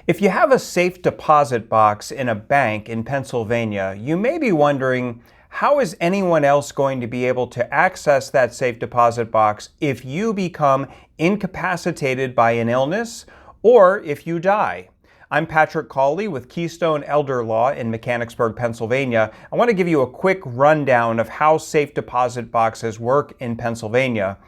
If you have a safe deposit box in a bank in Pennsylvania, you may be wondering, how is anyone else going to be able to access that safe deposit box if you become incapacitated by an illness or if you die? I'm Patrick Cawley with Keystone Elder Law in Mechanicsburg, Pennsylvania. I want to give you a quick rundown of how safe deposit boxes work in Pennsylvania.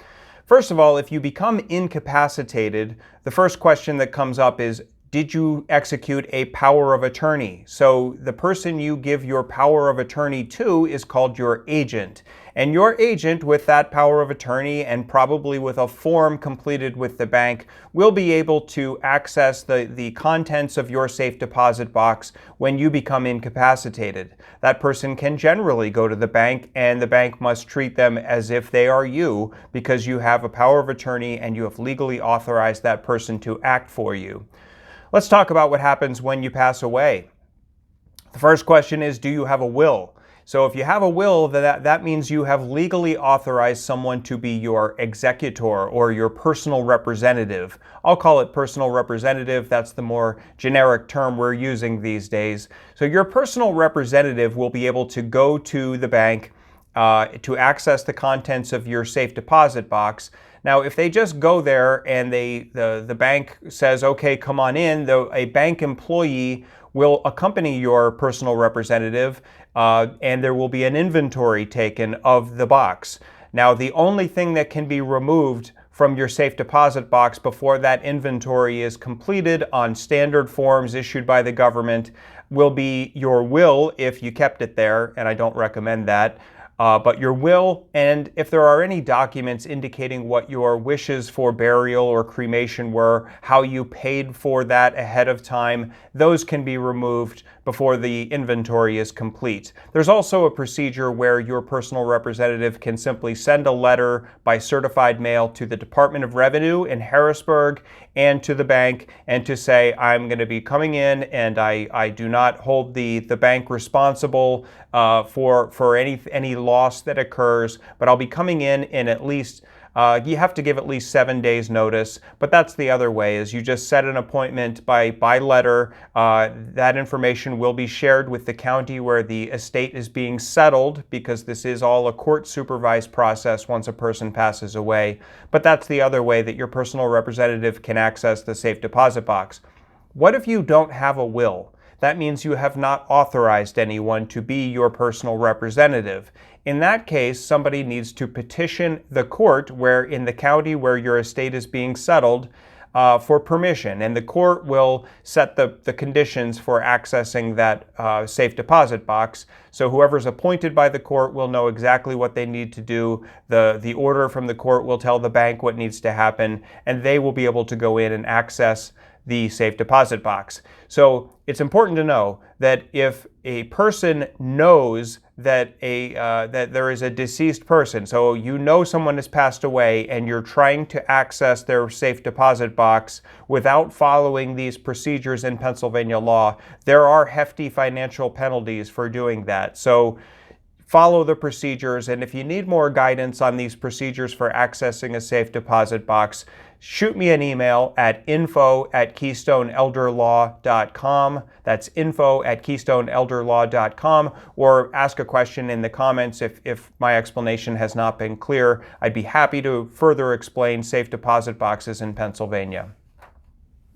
First of all, if you become incapacitated, the first question that comes up is, did you execute a power of attorney? So the person you give your power of attorney to is called your agent. And your agent, with that power of attorney and probably with a form completed with the bank, will be able to access the contents of your safe deposit box when you become incapacitated. That person can generally go to the bank, and the bank must treat them as if they are you because you have a power of attorney and you have legally authorized that person to act for you. Let's talk about what happens when you pass away. The first question is, do you have a will? So if you have a will, that means you have legally authorized someone to be your executor or your personal representative. I'll call it personal representative. That's the more generic term we're using these days. So your personal representative will be able to go to the bank to access the contents of your safe deposit box. Now, if they just go there and the bank says, okay, come on in, a bank employee will accompany your personal representative and there will be an inventory taken of the box. Now, the only thing that can be removed from your safe deposit box before that inventory is completed on standard forms issued by the government will be your will if you kept it there, and I don't recommend that. But your will, and if there are any documents indicating what your wishes for burial or cremation were, how you paid for that ahead of time, those can be removed before the inventory is complete. There's also a procedure where your personal representative can simply send a letter by certified mail to the Department of Revenue in Harrisburg and to the bank and to say, I'm going to be coming in and I do not hold the bank responsible for any loss that occurs, but I'll be coming in at least, you have to give at least 7 days notice, but that's the other way, is you just set an appointment by letter. That information will be shared with the county where the estate is being settled, because this is all a court supervised process once a person passes away. But that's the other way that your personal representative can access the safe deposit box. What if you don't have a will? That means you have not authorized anyone to be your personal representative. In that case, somebody needs to petition the court in the county where your estate is being settled for permission, and the court will set the conditions for accessing that safe deposit box. So whoever's appointed by the court will know exactly what they need to do. The order from the court will tell the bank what needs to happen, and they will be able to go in and access the safe deposit box. So it's important to know that if a person knows that that there is a deceased person, so you know someone has passed away and you're trying to access their safe deposit box without following these procedures in Pennsylvania law, there are hefty financial penalties for doing that. So follow the procedures, and if you need more guidance on these procedures for accessing a safe deposit box, shoot me an email at info@KeystoneElderLaw.com. That's info@KeystoneElderLaw.com, or ask a question in the comments if my explanation has not been clear. I'd be happy to further explain safe deposit boxes in Pennsylvania.